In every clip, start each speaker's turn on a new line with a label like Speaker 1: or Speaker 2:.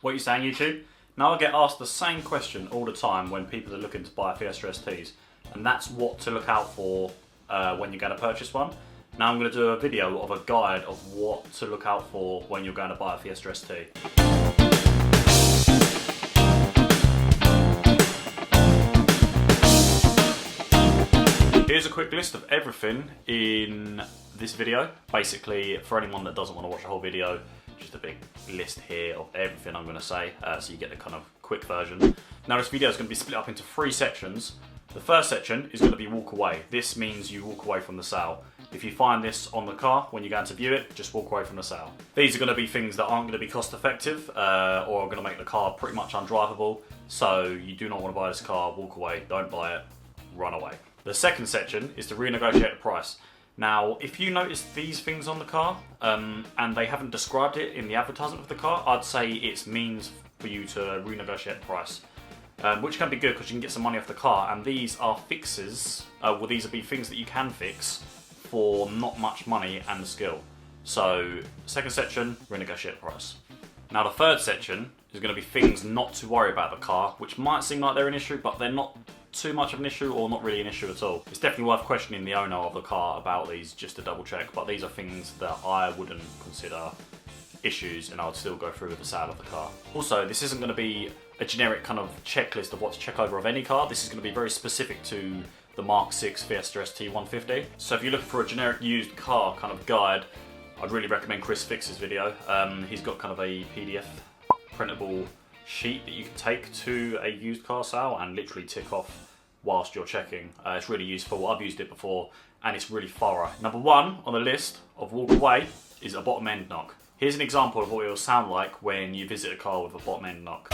Speaker 1: What are you saying, YouTube? Now I get asked the same question all the time when people are looking to buy Fiesta STs, and that's what to look out for when you're going to purchase one. Now I'm going to do a video of a guide of what to look out for when you're going to buy a Fiesta ST. Here's a quick list of everything in this video. Basically, for anyone that doesn't want to watch the whole video, just a big list here of everything I'm going to say, so you get the kind of quick version. Now this video is going to be split up into 3 sections. The first section is going to be walk away. This means you walk away from the sale. If you find this on the car when you're going to view it, just walk away from the sale. These are going to be things that aren't going to be cost effective or are going to make the car pretty much undrivable. So you do not want to buy this car, walk away, don't buy it, run away. The second section is to renegotiate the price. Now, if you notice these things on the car and they haven't described it in the advertisement of the car, I'd say it's means for you to renegotiate the price, which can be good because you can get some money off the car. And these are fixes, well, these will be things that you can fix for not much money and skill. So, second section, renegotiate the price. Now, the third section is going to be things not to worry about the car, which might seem like they're an issue, but they're not too much of an issue or not really an issue at all. It's definitely worth questioning the owner of the car about these just to double check, but these are things that I wouldn't consider issues and I would still go through with the sale of the car. Also, this isn't going to be a generic kind of checklist of what to check over of any car. This is going to be very specific to the Mark 6 Fiesta ST150. So if you're looking for a generic used car kind of guide, I'd really recommend Chris Fix's video. He's got kind of a PDF printable sheet that you can take to a used car sale and literally tick off whilst you're checking. It's really useful. I've used it before and it's really thorough. Number 1 on the list of walk away is a bottom end knock. Here's an example of what it will sound like when you visit a car with a bottom end knock.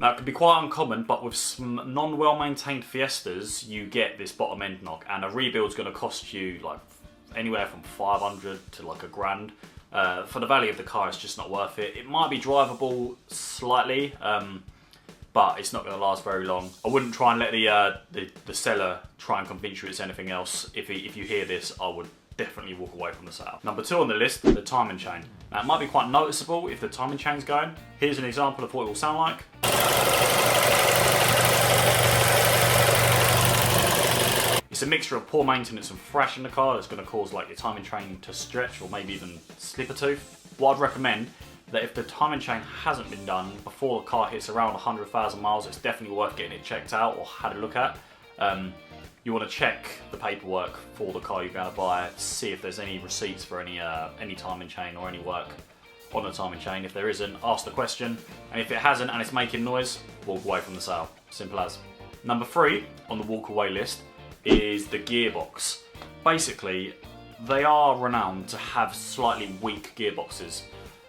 Speaker 1: Now, it can be quite uncommon, but with some non-well-maintained Fiestas, you get this bottom end knock, and a rebuild's going to cost you like anywhere from 500 to like $1,000. For the value of the car, it's just not worth it. It might be drivable slightly, but it's not going to last very long. I wouldn't try and let the seller try and convince you it's anything else. If you hear this, I would definitely walk away from the sale. Number 2 on the list, the timing chain. Now, it might be quite noticeable if the timing chain's going. Here's an example of what it will sound like. It's a mixture of poor maintenance and thrash in the car that's going to cause like your timing chain to stretch or maybe even slip a tooth. What I'd recommend that if the timing chain hasn't been done before the car hits around 100,000 miles, it's definitely worth getting it checked out or had a look at. You want to check the paperwork for the car you're going to buy, see if there's any receipts for any timing chain or any work on the timing chain. If there isn't, ask the question, and if it hasn't and it's making noise, walk away from the sale. Simple as. Number 3 on the walk away list is the gearbox. Basically, they are renowned to have slightly weak gearboxes.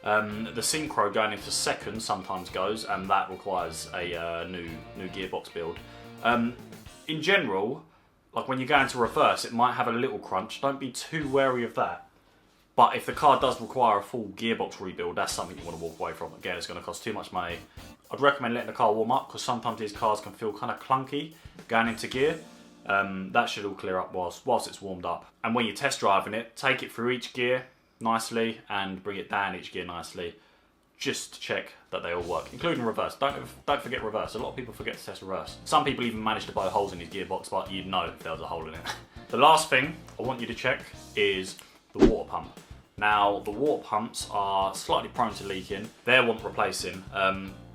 Speaker 1: The synchro going into second sometimes goes, and that requires a new gearbox build. In general, like when you go into reverse, it might have a little crunch. Don't be too wary of that. But if the car does require a full gearbox rebuild, that's something you want to walk away from. Again, it's going to cost too much money. I'd recommend letting the car warm up because sometimes these cars can feel kind of clunky going into gear. That should all clear up whilst it's warmed up. And when you're test driving it, take it through each gear nicely and bring it down each gear nicely. Just to check that they all work, including reverse. Don't forget reverse. A lot of people forget to test reverse. Some people even manage to buy holes in his gearbox, but you'd know if there was a hole in it. The last thing I want you to check is the water pump. Now, the water pumps are slightly prone to leaking. They want replacing.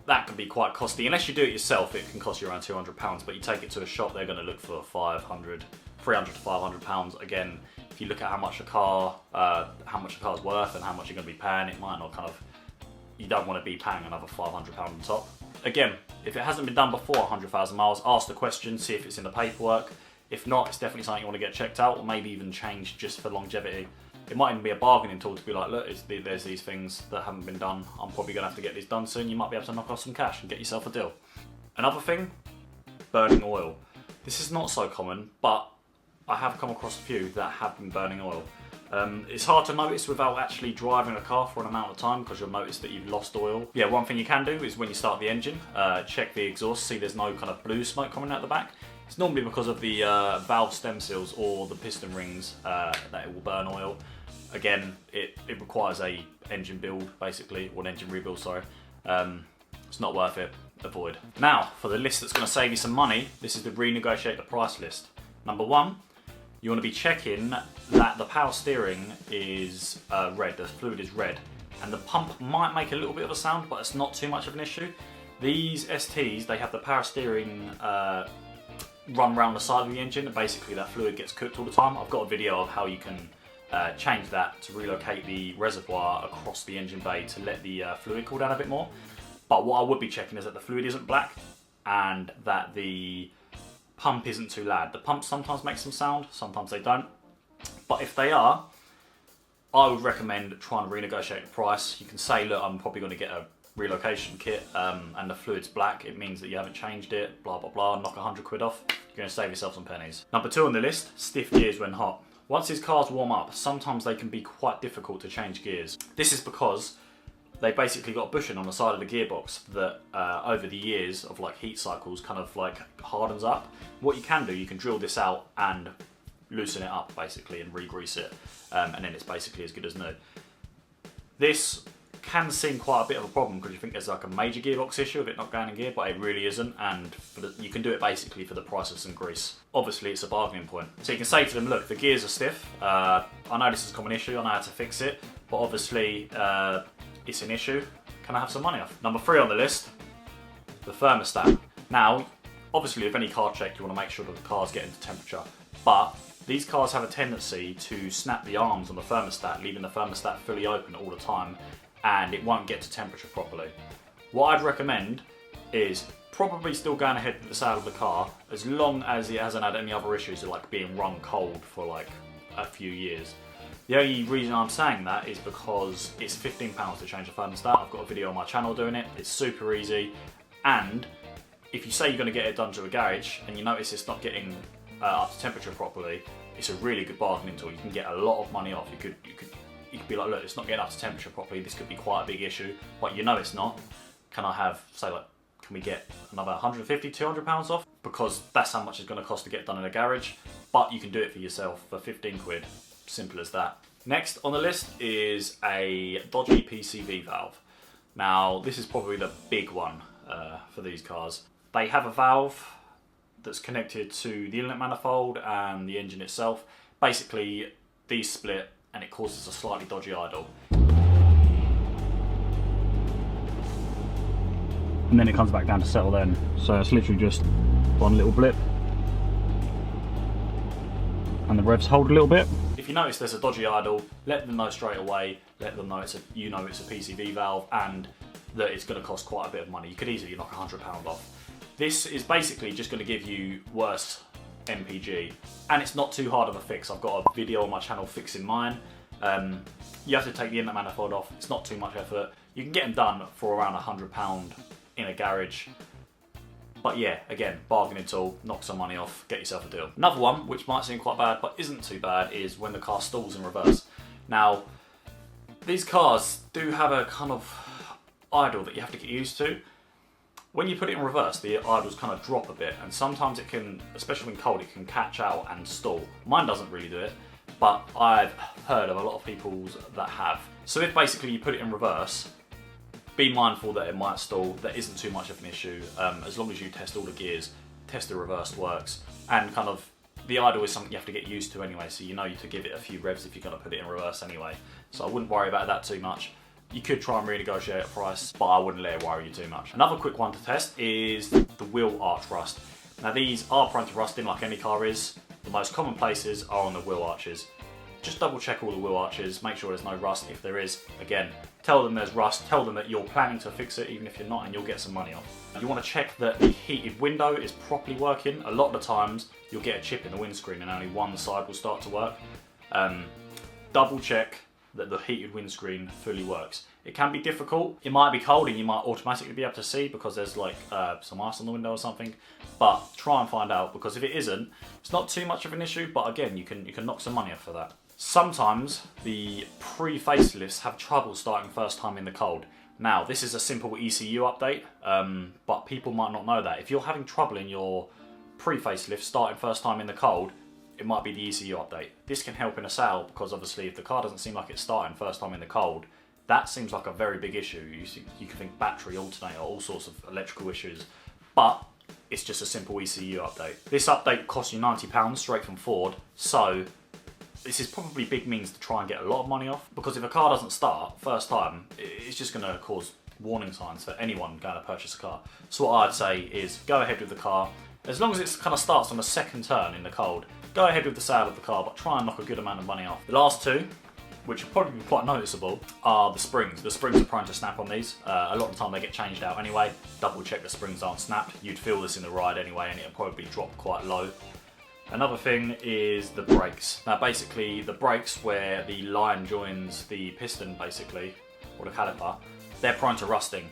Speaker 1: That can be quite costly. Unless you do it yourself, it can cost you around £200, but you take it to a shop, they're going to look for 300 to £500. Again, if you look at how much a car's worth and how much you're going to be paying, it might not kind of, you don't want to be paying another £500 on top. Again, if it hasn't been done before 100,000 miles, ask the question, see if it's in the paperwork. If not, it's definitely something you want to get checked out or maybe even changed just for longevity. It might even be a bargaining tool to be like, look, there's these things that haven't been done. I'm probably going to have to get these done soon. You might be able to knock off some cash and get yourself a deal. Another thing, burning oil. This is not so common, but I have come across a few that have been burning oil. It's hard to notice without actually driving a car for an amount of time because you'll notice that you've lost oil. Yeah, one thing you can do is when you start the engine, check the exhaust, see there's no kind of blue smoke coming out the back. It's normally because of the valve stem seals or the piston rings that it will burn oil. Again, it requires a engine build basically, or an engine rebuild, sorry. It's not worth it, avoid. Now, for the list that's going to save you some money, this is the renegotiate the price list. Number one, you want to be checking that the power steering is red, the fluid is red, and the pump might make a little bit of a sound, but it's not too much of an issue. These STs, they have the power steering run around the side of the engine, and basically that fluid gets cooked all the time. I've got a video of how you can change that to relocate the reservoir across the engine bay to let the fluid cool down a bit more. But what I would be checking is that the fluid isn't black and that the pump isn't too loud. The pump sometimes makes some sound, sometimes they don't. But if they are, I would recommend trying to renegotiate the price. You can say, look, I'm probably going to get a relocation kit and the fluid's black. It means that you haven't changed it, blah, blah, blah. Knock 100 quid off. You're going to save yourself some pennies. Number two on the list, stiff gears when hot. Once these cars warm up, sometimes they can be quite difficult to change gears. This is because they basically got a bushing on the side of the gearbox that over the years of like heat cycles kind of like hardens up. What you can do, you can drill this out and loosen it up basically and re-grease it, and then it's basically as good as new. This can seem quite a bit of a problem because you think there's like a major gearbox issue of it not going in gear, but it really isn't, and you can do it basically for the price of some grease. Obviously it's a bargaining point. So you can say to them, look, the gears are stiff, I know this is a common issue, I know how to fix it, but obviously it's an issue, can I have some money off? Number three on the list, the thermostat. Now, obviously with any car check you want to make sure that the car's getting to temperature, but these cars have a tendency to snap the arms on the thermostat, leaving the thermostat fully open all the time, and it won't get to temperature properly. What I'd recommend is probably still going ahead with the sale of the car, as long as it hasn't had any other issues of like being run cold for like a few years. The only reason I'm saying that is because it's £15 to change the thermostat. I've got a video on my channel doing it. It's super easy, and if you say you're going to get it done to a garage and you notice it's not getting up to temperature properly, it's a really good bargaining tool. You can get a lot of money off. You could be like, look, it's not getting up to temperature properly. This could be quite a big issue, but you know it's not. Can I have, say, like, can we get another 150, 200 pounds off? Because that's how much it's going to cost to get done in a garage, but you can do it for yourself for 15 quid. Simple as that. Next on the list is a dodgy PCV valve. Now, this is probably the big one for these cars. They have a valve that's connected to the inlet manifold and the engine itself. Basically, these split and it causes a slightly dodgy idle. And then it comes back down to settle then. So it's literally just one little blip. And the revs hold a little bit. If you notice there's a dodgy idle, let them know straight away. Let them know it's a PCV valve and that it's going to cost quite a bit of money. You could easily knock £100 off. This is basically just going to give you worse MPG, and it's not too hard of a fix. I've got a video on my channel fixing mine. You have to take the inlet manifold off. It's not too much effort. You can get them done for around £100 in a garage. But yeah, again, bargaining tool, knock some money off, get yourself a deal. Another one, which might seem quite bad, but isn't too bad, is when the car stalls in reverse. Now, these cars do have a kind of idle that you have to get used to. When you put it in reverse, the idles kind of drop a bit, and sometimes it can, especially when cold, it can catch out and stall. Mine doesn't really do it, but I've heard of a lot of people's that have. So if basically you put it in reverse, be mindful that it might stall. That isn't too much of an issue, as long as you test all the gears, test the reverse works, and kind of the idle is something you have to get used to anyway, so you know to give it a few revs if you're going to put it in reverse anyway. So I wouldn't worry about that too much. You could try and renegotiate a price, but I wouldn't let it worry you too much. Another quick one to test is the wheel arch rust. Now these are prone to rusting like any car is. The most common places are on the wheel arches. Just double check all the wheel arches, make sure there's no rust. If there is, again, tell them there's rust, tell them that you're planning to fix it even if you're not, and you'll get some money off. You want to check that the heated window is properly working. A lot of the times you'll get a chip in the windscreen and only one side will start to work. Double check that the heated windscreen fully works. It can be difficult. It might be cold and you might automatically be able to see because there's like some ice on the window or something, but try and find out, because if it isn't, it's not too much of an issue, but again, you can knock some money off for that. Sometimes the pre-facelifts have trouble starting first time in the cold. Now, this is a simple ECU update, but people might not know that. If you're having trouble in your pre-facelift starting first time in the cold, it might be the ECU update. This can help in a sale because obviously if the car doesn't seem like it's starting first time in the cold, that seems like a very big issue. You can think battery, alternator, all sorts of electrical issues, but it's just a simple ECU update. This update costs you £90 straight from Ford, so this is probably big means to try and get a lot of money off, because if a car doesn't start first time, it's just going to cause warning signs for anyone going to purchase a car. So what I'd say is go ahead with the car. As long as it kind of starts on the second turn in the cold, go ahead with the sale of the car, but try and knock a good amount of money off. The last two, which are probably quite noticeable, are the springs. The springs are prone to snap on these. A lot of the time they get changed out anyway. Double check the springs aren't snapped. You'd feel this in the ride anyway, and it'll probably drop quite low. Another thing is the brakes. Now basically the brakes where the line joins the piston basically, or the caliper, they're prone to rusting.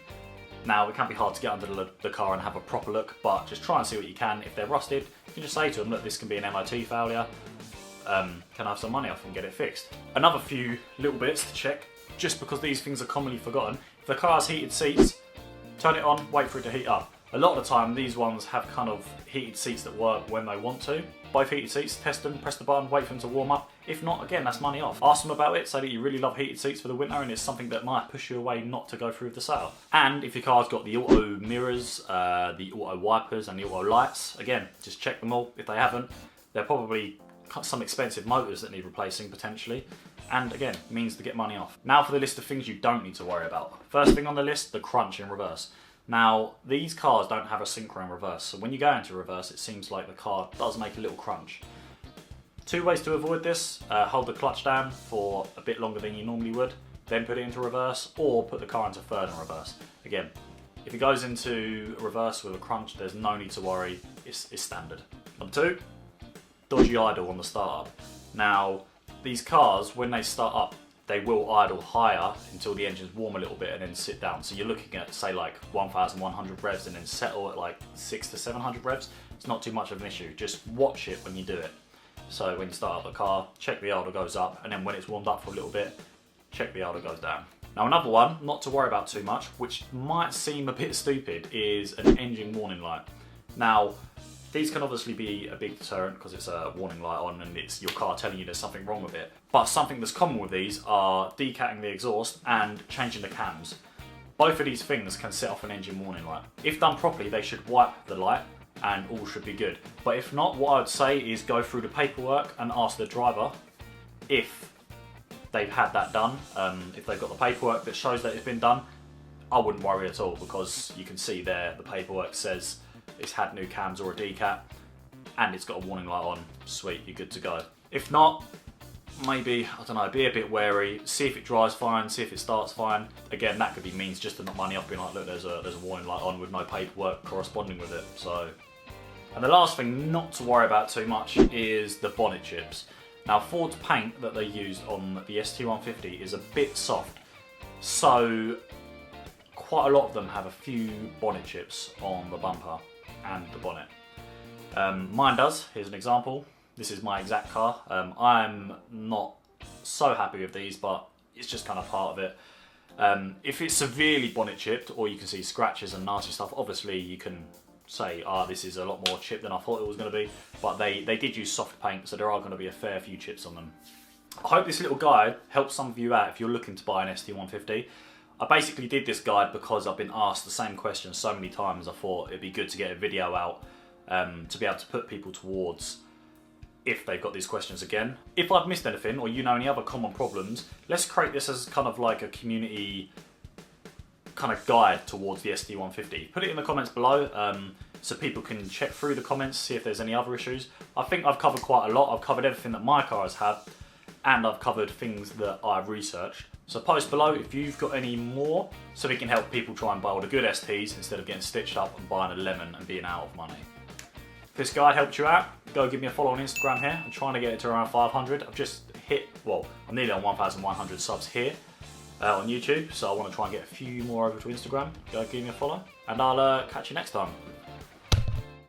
Speaker 1: Now it can be hard to get under the car and have a proper look, but just try and see what you can. If they're rusted, you can just say to them, look, this can be an MOT failure. Can I have some money off and get it fixed? Another few little bits to check, just because these things are commonly forgotten. If the car has heated seats, turn it on, wait for it to heat up. A lot of the time these ones have kind of heated seats that work when they want to. Both heated seats, test them, press the button, wait for them to warm up. If not, again, that's money off. Ask them about it, say that you really love heated seats for the winter and it's something that might push you away not to go through with the sale. And if your car's got the auto mirrors, the auto wipers and the auto lights, again, just check them all. If they haven't, they're probably some expensive motors that need replacing potentially. And again, means to get money off. Now for the list of things you don't need to worry about. First thing on the list, the crunch in reverse. Now, these cars don't have a synchro in reverse, so when you go into reverse, it seems like the car does make a little crunch. Two ways to avoid this: hold the clutch down for a bit longer than you normally would, then put it into reverse, or put the car into third and reverse. Again, if it goes into reverse with a crunch, there's no need to worry, it's standard. Number two, dodgy idle on the startup. Now, these cars, when they start up, they will idle higher until the engine's warm a little bit and then sit down. So you're looking at, say, like 1,100 revs and then settle at like 600 to 700 revs. It's not too much of an issue. Just watch it when you do it. So when you start up the car, check the idle goes up, and then when it's warmed up for a little bit, check the idle goes down. Now another one, not to worry about too much, which might seem a bit stupid, is an engine warning light. Now, these can obviously be a big deterrent because it's a warning light on and it's your car telling you there's something wrong with it. But something that's common with these are decatting the exhaust and changing the cams. Both of these things can set off an engine warning light. If done properly, they should wipe the light and all should be good. But if not, what I'd say is go through the paperwork and ask the driver if they've had that done. If they've got the paperwork that shows that it's been done, I wouldn't worry at all, because you can see there the paperwork says it's had new cams or a decat and it's got a warning light on. Sweet, you're good to go. If not, maybe, I don't know, be a bit wary, see if it drives fine, see if it starts fine. Again, that could be means just to knock money off, being like, look, there's a warning light on with no paperwork corresponding with it. So, and the last thing not to worry about too much is the bonnet chips. Now, Ford's paint that they used on the ST150 is a bit soft, so quite a lot of them have a few bonnet chips on the bumper and the bonnet. Mine does. Here's an example. This is my exact car. I'm not so happy with these, but it's just kind of part of it. If it's severely bonnet chipped, or you can see scratches and nasty stuff, obviously you can say, this is a lot more chipped than I thought it was going to be. But they did use soft paint, so there are going to be a fair few chips on them. I hope this little guide helps some of you out if you're looking to buy an ST150. I basically did this guide because I've been asked the same question so many times. I thought it'd be good to get a video out to be able to put people towards if they've got these questions again. If I've missed anything, or you know any other common problems, let's create this as kind of like a community kind of guide towards the ST150. Put it in the comments below so people can check through the comments, see if there's any other issues. I think I've covered quite a lot. I've covered everything that my car has had, and I've covered things that I've researched. So post below if you've got any more, so we can help people try and buy all the good STs instead of getting stitched up and buying a lemon and being out of money. If this guide helped you out, go give me a follow on Instagram here. I'm trying to get it to around 500. I've just hit, well, I'm nearly on 1,100 subs here on YouTube, so I want to try and get a few more over to Instagram. Go give me a follow, and I'll catch you next time.